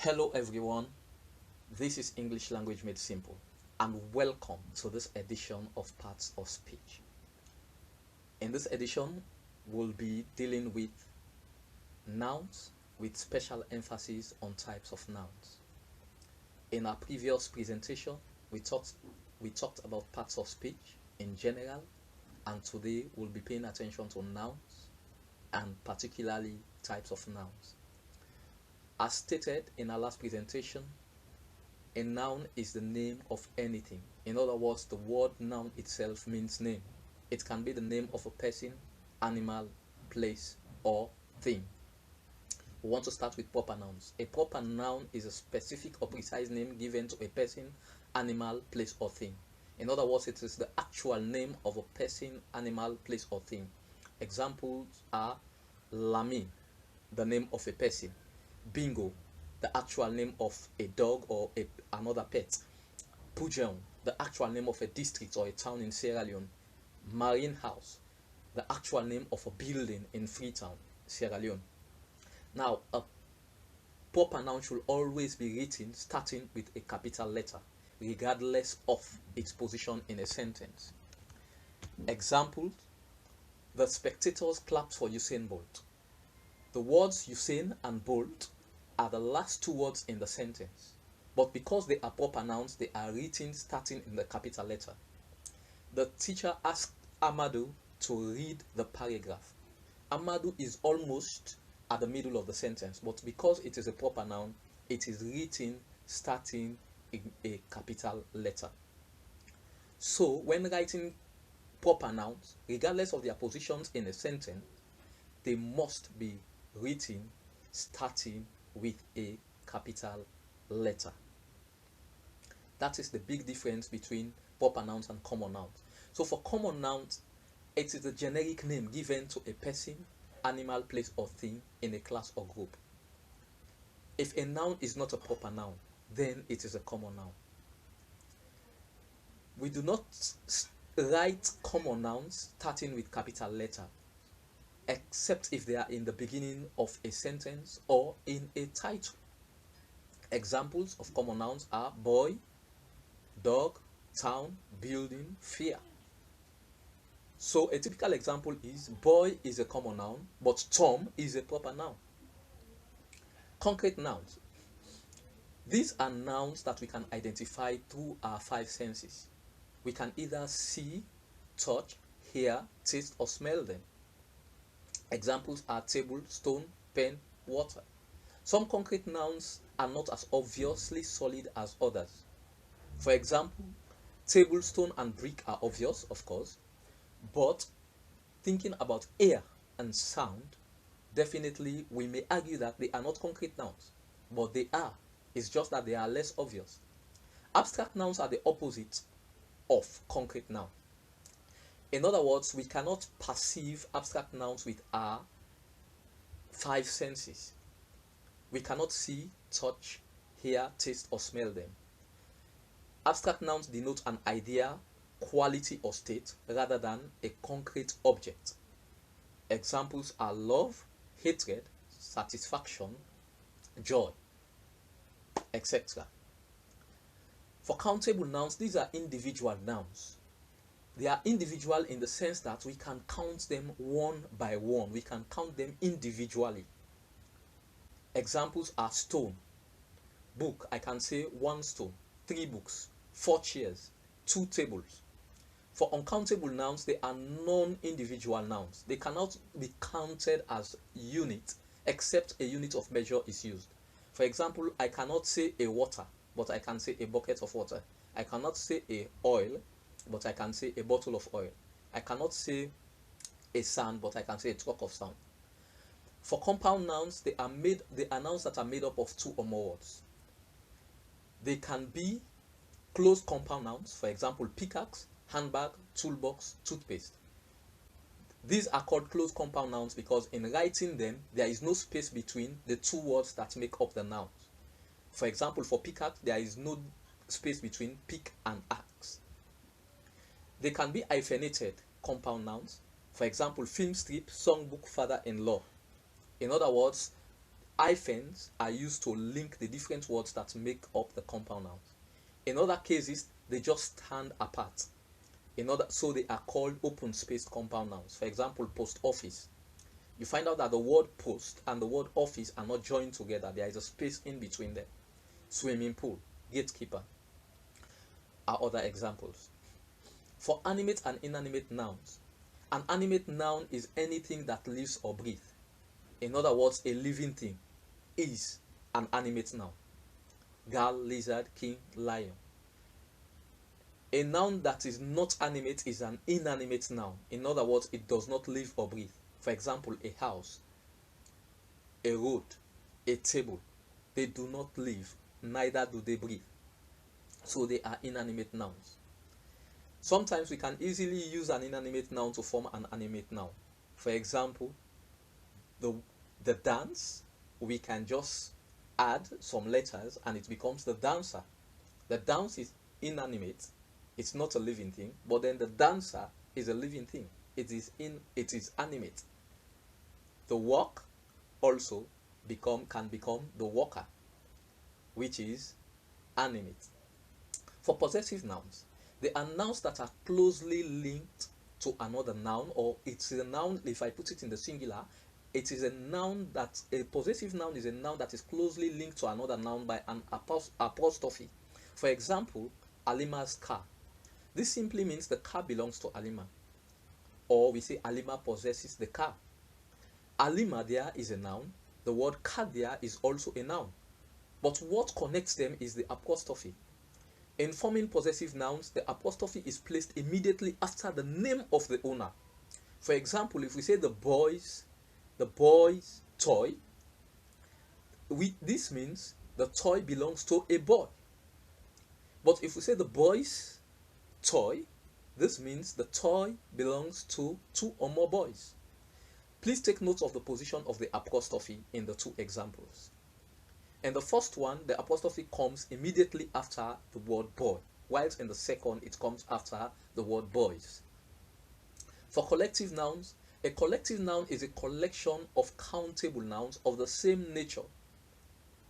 Hello everyone, this is English Language Made Simple and welcome to this edition of Parts of Speech. In this edition, we'll be dealing with nouns with special emphasis on types of nouns. In our previous presentation, we talked about parts of speech in general, and today we'll be paying attention to nouns and particularly types of nouns. As stated in our last presentation, a noun is the name of anything. In other words, the word noun itself means name. It can be the name of a person, animal, place, or thing. We want to start with proper nouns. A proper noun is a specific or precise name given to a person, animal, place, or thing. In other words, it is the actual name of a person, animal, place, or thing. Examples are Lami, the name of a person. Bingo, the actual name of a dog or another pet. Pujang, the actual name of a district or a town in Sierra Leone. Marine House, the actual name of a building in Freetown, Sierra Leone. Now, a proper noun should always be written starting with a capital letter, regardless of its position in a sentence. Examples: the spectators clapped for Usain Bolt. The words Usain and Bolt are the last two words in the sentence, but because they are proper nouns, they are written starting in the capital letter. The teacher asked Amadou to read the paragraph. Amadou is almost at the middle of the sentence, but because it is a proper noun, it is written starting in a capital letter. So when writing proper nouns, regardless of their positions in a sentence, they must be written starting with a capital letter. That is the big difference between proper nouns and common nouns. So for common nouns, it is a generic name given to a person, animal, place, or thing in a class or group. If a noun is not a proper noun, then it is a common noun. We do not write common nouns starting with capital letter, except if they are in the beginning of a sentence or in a title. Examples of common nouns are boy, dog, town, building, fear. So a typical example is boy is a common noun, but Tom is a proper noun. Concrete nouns. These are nouns that we can identify through our five senses. We can either see, touch, hear, taste, or smell them. Examples are table, stone, pen, water. Some concrete nouns are not as obviously solid as others. For example, table, stone, and brick are obvious, of course, but thinking about air and sound, definitely we may argue that they are not concrete nouns, but they are. It's just that they are less obvious. Abstract nouns are the opposite of concrete nouns. In other words, we cannot perceive abstract nouns with our five senses. We cannot see, touch, hear, taste, or smell them. Abstract nouns denote an idea, quality, or state rather than a concrete object. Examples are love, hatred, satisfaction, joy, etc. For countable nouns, these are individual nouns. They are individual in the sense that we can count them one by one. We can count them individually. Examples are stone, book. I can say one stone, 3 books, 4 chairs, 2 tables. For uncountable nouns, they are non-individual nouns. They cannot be counted as unit except a unit of measure is used. For example, I cannot say a water, but I can say a bucket of water. I cannot say a oil, but I can say a bottle of oil. I cannot say a sand, but I can say a truck of sand. For compound nouns, they are nouns that are made up of 2 or more words. They can be closed compound nouns, for example, pickaxe, handbag, toolbox, toothpaste. These are called closed compound nouns because in writing them, there is no space between the 2 words that make up the nouns. For example, for pickaxe, there is no space between pick and axe. They can be hyphenated compound nouns. For example, film strip, songbook, father-in-law. In other words, hyphens are used to link the different words that make up the compound nouns. In other cases, they just stand apart. So they are called open spaced compound nouns. For example, post office. You find out that the word post and the word office are not joined together. There is a space in between them. Swimming pool, gatekeeper are other examples. For animate and inanimate nouns, an animate noun is anything that lives or breathes. In other words, a living thing is an animate noun. Girl, lizard, king, lion. A noun that is not animate is an inanimate noun. In other words, it does not live or breathe. For example, a house, a road, a table. They do not live, neither do they breathe. So they are inanimate nouns. Sometimes we can easily use an inanimate noun to form an animate noun. For example, the dance, we can just add some letters and it becomes the dancer. The dance is inanimate, it's not a living thing, but then the dancer is a living thing. It is animate. The walk also can become the walker, which is animate. For possessive nouns, they are nouns that are closely linked to another noun, or it's a noun, if I put it in the singular, it is a noun that, a possessive noun is a noun that is closely linked to another noun by an apostrophe. For example, Alima's car. This simply means the car belongs to Alima. Or we say Alima possesses the car. Alima there is a noun. The word car there is also a noun. But what connects them is the apostrophe. In forming possessive nouns, the apostrophe is placed immediately after the name of the owner. For example, if we say the boy's toy, this means the toy belongs to a boy. But if we say the boy's toy, this means the toy belongs to two or more boys. Please take note of the position of the apostrophe in the two examples. In the first one, the apostrophe comes immediately after the word boy, whilst in the second, it comes after the word boys. For collective nouns, a collective noun is a collection of countable nouns of the same nature.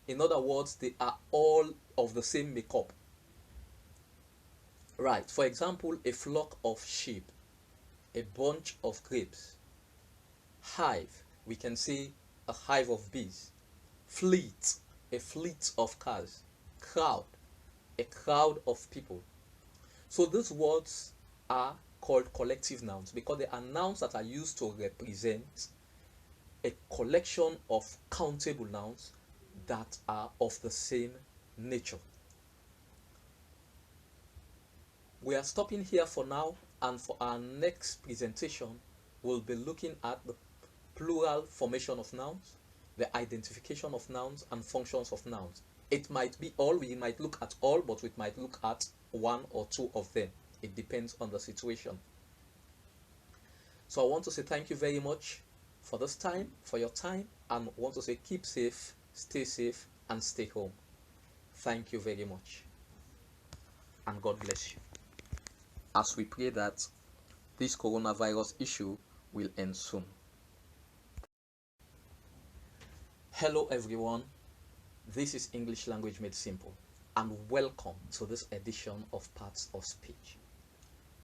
In other words, they are all of the same makeup. Right, for example, a flock of sheep, a bunch of grapes. Hive, we can say a hive of bees. Fleet, a fleet of cars. Crowd, a crowd of people. So these words are called collective nouns because they are nouns that are used to represent a collection of countable nouns that are of the same nature. We are stopping here for now, and for our next presentation, we'll be looking at the plural formation of nouns, the identification of nouns, and functions of nouns. It might be all, we might look at all, but we might look at one or two of them. It depends on the situation. So I want to say thank you very much for this time, for your time, and want to say keep safe, and stay home. Thank you very much, and God bless you, as we pray that this coronavirus issue will end soon. Hello everyone, this is English Language Made Simple, and welcome to this edition of Parts of Speech.